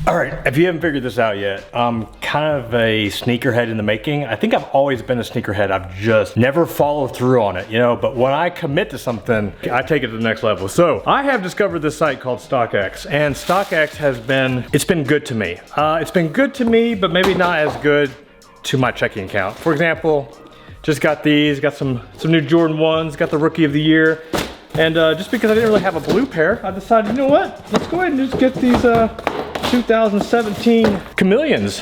All right, if you haven't figured this out yet, I'm kind of a sneakerhead in the making. I think I've always been a sneakerhead. I've just never followed through on it, you know, but when I commit to something, I take it to the next level. So I have discovered this site called StockX, and StockX it's been good to me. It's been good to me, but maybe not as good to my checking account. For example, just got these, got some new Jordan 1s, got the Rookie of the Year. And just because I didn't really have a blue pair, I decided, you know what? Let's go ahead and just get these 2017 Chameleons.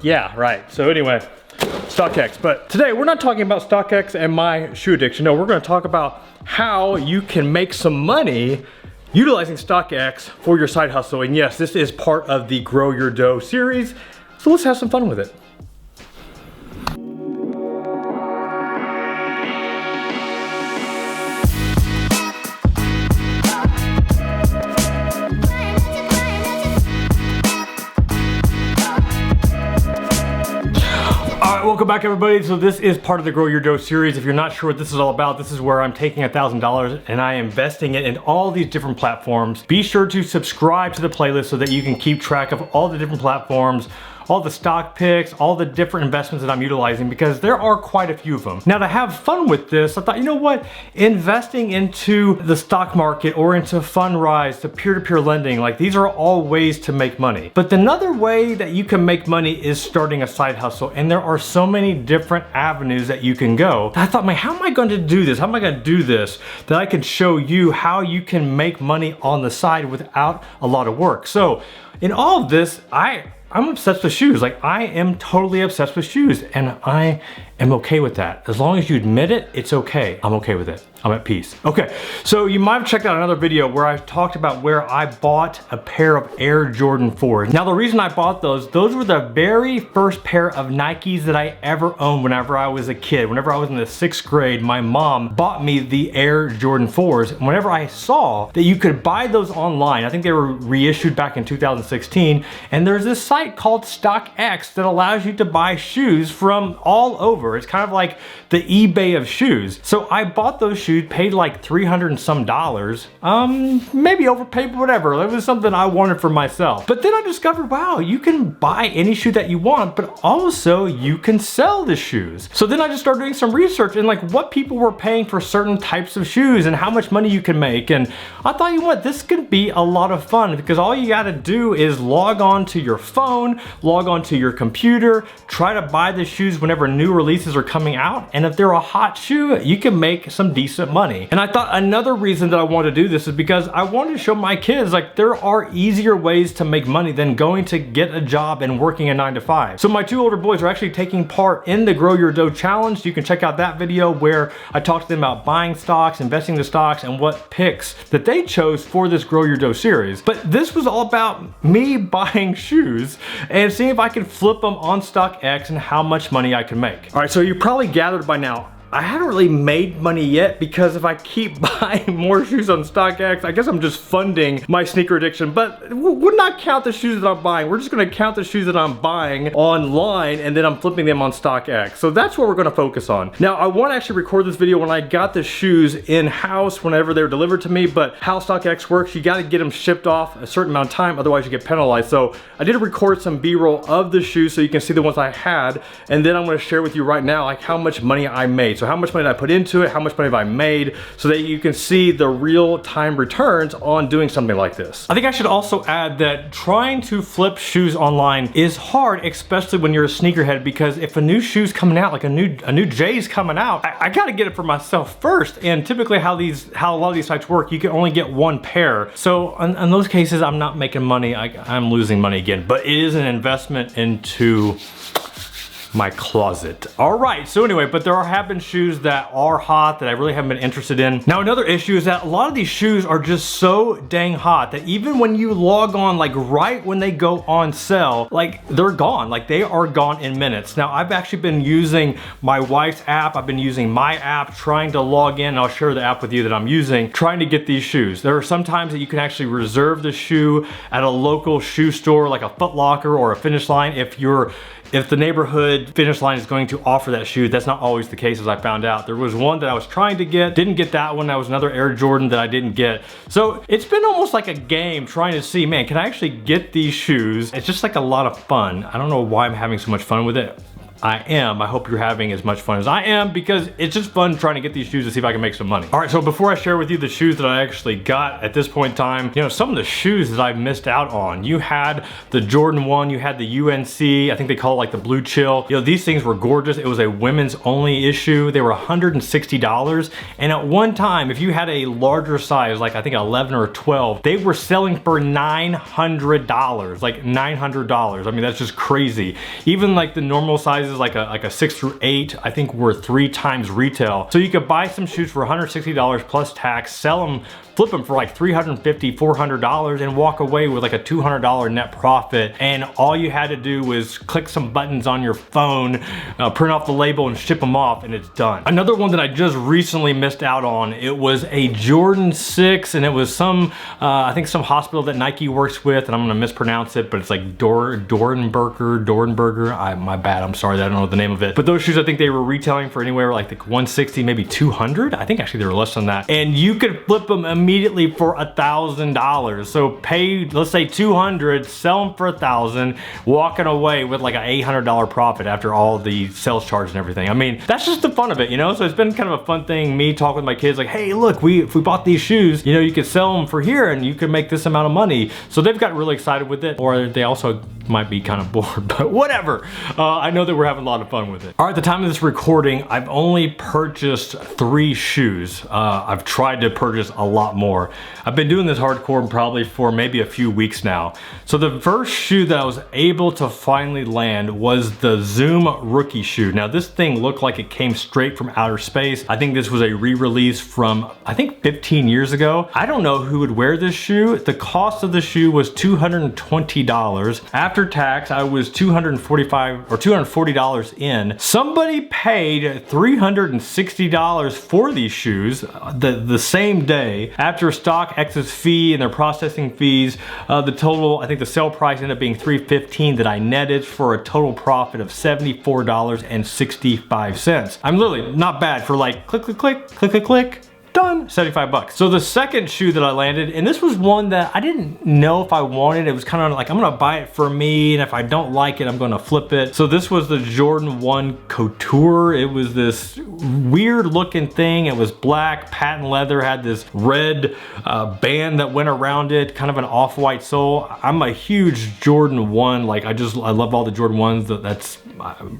Yeah, right. So anyway, StockX. But today we're not talking about StockX and my shoe addiction. No, we're gonna talk about how you can make some money utilizing StockX for your side hustle. And yes, this is part of the Grow Your Dough series. So let's have some fun with it. Welcome back, everybody. So this is part of the Grow Your Dough series. If you're not sure what this is all about, this is where I'm taking $1,000 and I am investing it in all these different platforms. Be sure to subscribe to the playlist so that you can keep track of all the different platforms, all the stock picks, all the different investments that I'm utilizing, because there are quite a few of them. Now, to have fun with this, I thought, you know what? Investing into the stock market or into Fundrise, to peer-to-peer lending, like these are all ways to make money. But another way that you can make money is starting a side hustle. And there are so many different avenues that you can go. I thought, man, how am I going to do this? How am I going to do this that I can show you how you can make money on the side without a lot of work? So in all of this, I'm obsessed with shoes. Like, I am totally obsessed with shoes, and I am okay with that. As long as you admit it, it's okay. I'm okay with it. I'm at peace. Okay, so you might have checked out another video where I talked about where I bought a pair of Air Jordan 4s. Now, the reason I bought those were the very first pair of Nikes that I ever owned whenever I was a kid. Whenever I was in the 6th grade, my mom bought me the Air Jordan 4s. And whenever I saw that you could buy those online, I think they were reissued back in 2016, and there's this site called StockX that allows you to buy shoes from all over. It's kind of like the eBay of shoes. So I bought those shoes, paid like $300 and some dollars. Maybe overpaid, but whatever. It was something I wanted for myself. But then I discovered, wow, you can buy any shoe that you want, but also you can sell the shoes. So then I just started doing some research and like what people were paying for certain types of shoes and how much money you can make. And I thought, you know what, this could be a lot of fun, because all you gotta do is log on to your phone, log on to your computer, try to buy the shoes whenever new releases are coming out. And if they're a hot shoe, you can make some decent money. And I thought another reason that I wanted to do this is because I wanted to show my kids, like, there are easier ways to make money than going to get a job and working a 9-to-5. So my two older boys are actually taking part in the Grow Your Dough challenge. You can check out that video where I talked to them about buying stocks, investing in the stocks, and what picks that they chose for this Grow Your Dough series. But this was all about me buying shoes and seeing if I could flip them on StockX and how much money I can make. All right, so you probably gathered by now, I haven't really made money yet, because if I keep buying more shoes on StockX, I guess I'm just funding my sneaker addiction. But would not count the shoes that I'm buying. We're just gonna count the shoes that I'm buying online, and then I'm flipping them on StockX. So that's what we're gonna focus on. Now, I want to actually record this video when I got the shoes in-house, whenever they were delivered to me, but how StockX works, you gotta get them shipped off a certain amount of time, otherwise you get penalized. So I did record some B-roll of the shoes so you can see the ones I had, and then I'm gonna share with you right now like how much money I made. So how much money did I put into it? How much money have I made? So that you can see the real-time returns on doing something like this. I think I should also add that trying to flip shoes online is hard, especially when you're a sneakerhead, because if a new shoe's coming out, like a new J's coming out, I gotta get it for myself first. And typically how a lot of these sites work, you can only get one pair. So in those cases, I'm not making money. I'm losing money again, but it is an investment into my closet. All right, so anyway, but there have been shoes that are hot that I really haven't been interested in. Now, another issue is that a lot of these shoes are just so dang hot that even when you log on, like right when they go on sale, like they're gone. Like they are gone in minutes. Now, I've actually been using my wife's app. I've been using my app, trying to log in. I'll share the app with you that I'm using, trying to get these shoes. There are some times that you can actually reserve the shoe at a local shoe store, like a Foot Locker or a Finish Line, if you're if the neighborhood Finish Line is going to offer that shoe, that's not always the case, as I found out. There was one that I was trying to get, didn't get that one. That was another Air Jordan that I didn't get. So it's been almost like a game trying to see, man, can I actually get these shoes? It's just like a lot of fun. I don't know why I'm having so much fun with it. I am. I hope you're having as much fun as I am, because it's just fun trying to get these shoes to see if I can make some money. All right, so before I share with you the shoes that I actually got at this point in time, you know, some of the shoes that I missed out on. You had the Jordan 1, you had the UNC, I think they call it like the Blue Chill. You know, these things were gorgeous. It was a women's only issue. They were $160. And at one time, if you had a larger size, like I think 11 or 12, they were selling for $900, like $900. I mean, that's just crazy. Even like the normal sizes, like a 6 through 8, I think were 3 times retail. So you could buy some shoes for $160 plus tax, sell them, flip them for like $350, $400, and walk away with like a $200 net profit. And all you had to do was click some buttons on your phone, print off the label and ship them off, and it's done. Another one that I just recently missed out on, it was a Jordan 6, and it was some, I think some hospital that Nike works with, and I'm gonna mispronounce it, but it's like Dornberger. My bad, I'm sorry that I don't know the name of it. But those shoes, I think they were retailing for anywhere like 160, maybe 200. I think actually they were less than that. And you could flip them immediately for $1,000. So pay, let's say 200, sell them for 1,000, walking away with like an $800 profit after all the sales charge and everything. I mean, that's just the fun of it, you know? So it's been kind of a fun thing, me talking with my kids like, hey, look, if we bought these shoes, you know, you could sell them for here and you could make this amount of money. So they've got really excited with it, or they also might be kind of bored, but whatever. I know that we're having a lot of fun with it. All right, at the time of this recording, I've only purchased 3 shoes. I've tried to purchase a lot more. I've been doing this hardcore probably for maybe a few weeks now. So the first shoe that I was able to finally land was the Zoom rookie shoe. Now this thing looked like it came straight from outer space. I think this was a re-release from, I think 15 years ago. I don't know who would wear this shoe. The cost of the shoe was $220. After tax, I was $245 or $240 in. Somebody paid $360 for these shoes the same day. After StockX's fee and their processing fees, the total, I think the sale price ended up being $315 that I netted for a total profit of $74.65. I'm literally not bad for like click, click, click, click, click, click. Done, 75 bucks. So the second shoe that I landed, and this was one that I didn't know if I wanted. It was kind of like, I'm gonna buy it for me, and if I don't like it, I'm gonna flip it. So this was the Jordan 1 Couture. It was this weird looking thing. It was black, patent leather, had this red band that went around it, kind of an off-white sole. I'm a huge Jordan 1, like I love all the Jordan 1s. That's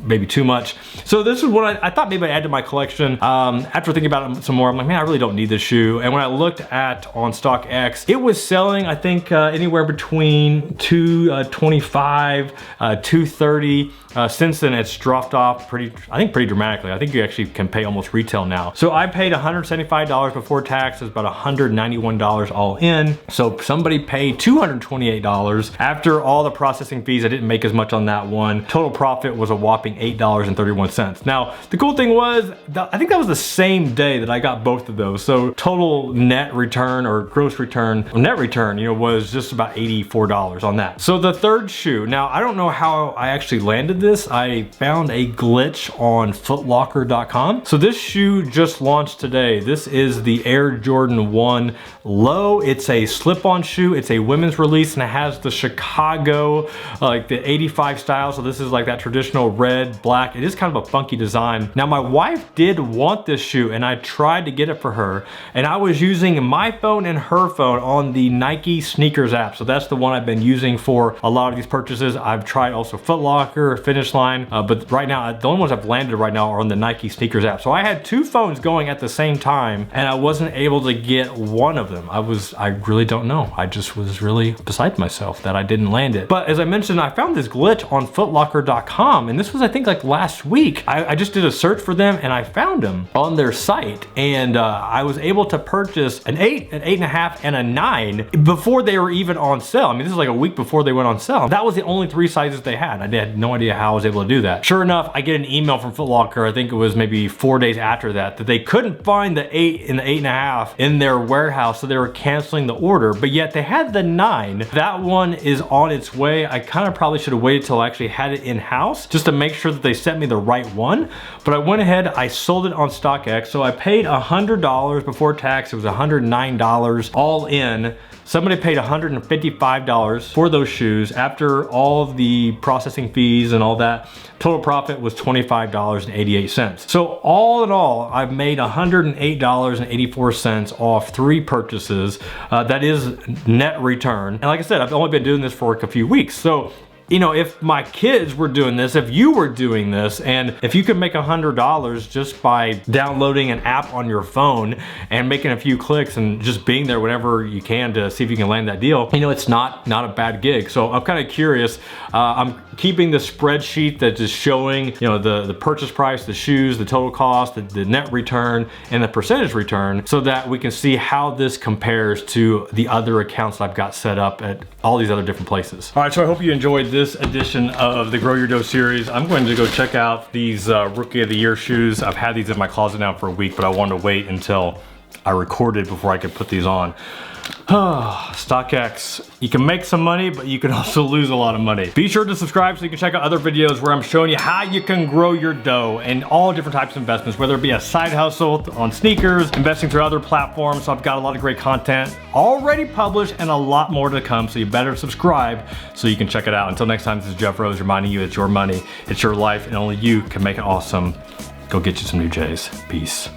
maybe too much. So this is what I thought maybe I'd add to my collection. After thinking about it some more, I'm like, man, I really don't need this shoe. And when I looked at on StockX, it was selling, I think, anywhere between $225, $230. Since then, it's dropped off pretty dramatically. I think you actually can pay almost retail now. So I paid $175 before tax. It's about $191 all in. So somebody paid $228. After all the processing fees, I didn't make as much on that one. Total profit was a whopping $8.31. Now, the cool thing was, I think that was the same day that I got both of those. So total net return or gross return, or net return, you know, was just about $84 on that. So the third shoe, now I don't know how I actually landed this. I found a glitch on footlocker.com. So this shoe just launched today. This is the Air Jordan 1 Low. It's a slip-on shoe. It's a women's release, and it has the Chicago, like the 85 style. So this is like that traditional red, black. It is kind of a funky design. Now my wife did want this shoe, and I tried to get it for her, and I was using my phone and her phone on the Nike sneakers app. So that's the one I've been using for a lot of these purchases. I've tried also Foot Locker, Finish Line, but right now the only ones I've landed right now are on the Nike sneakers app. So I had 2 phones going at the same time, and I wasn't able to get one of them. I really don't know. I just was really beside myself that I didn't land it. But as I mentioned, I found this glitch on footlocker.com, and this was, I think, like last week. I just did a search for them, and I found them on their site, and I was was able to purchase an 8, an 8.5, and a 9 before they were even on sale. I mean, this is like a week before they went on sale. That was the only 3 sizes they had. I had no idea how I was able to do that. Sure enough, I get an email from Foot Locker, I think it was maybe 4 days after that they couldn't find the 8 and the 8.5 in their warehouse, so they were canceling the order, but yet they had the 9. That one is on its way. I kind of probably should have waited till I actually had it in-house just to make sure that they sent me the right one, but I went ahead, I sold it on StockX, so I paid $100 before tax. It was $109 all in. Somebody paid $155 for those shoes after all of the processing fees and all that. Total profit was $25.88. So all in all, I've made $108.84 off 3 purchases. That is net return. And like I said, I've only been doing this for like a few weeks. So, you know, if my kids were doing this, if you were doing this, and if you could make $100 just by downloading an app on your phone and making a few clicks and just being there whenever you can to see if you can land that deal, you know, it's not a bad gig. So I'm kind of curious. I'm keeping the spreadsheet that is showing, you know, the purchase price, the shoes, the total cost, the net return, and the percentage return, so that we can see how this compares to the other accounts that I've got set up at all these other different places. All right, so I hope you enjoyed this edition of the Grow Your Dough series. I'm going to go check out these Rookie of the Year shoes. I've had these in my closet now for a week, but I wanted to wait until I recorded before I could put these on. StockX, you can make some money, but you can also lose a lot of money. Be sure to subscribe so you can check out other videos where I'm showing you how you can grow your dough and all different types of investments, whether it be a side hustle on sneakers, investing through other platforms. So I've got a lot of great content already published and a lot more to come, so you better subscribe so you can check it out. Until next time, this is Jeff Rose reminding you it's your money, it's your life, and only you can make it awesome. Go get you some new J's. Peace.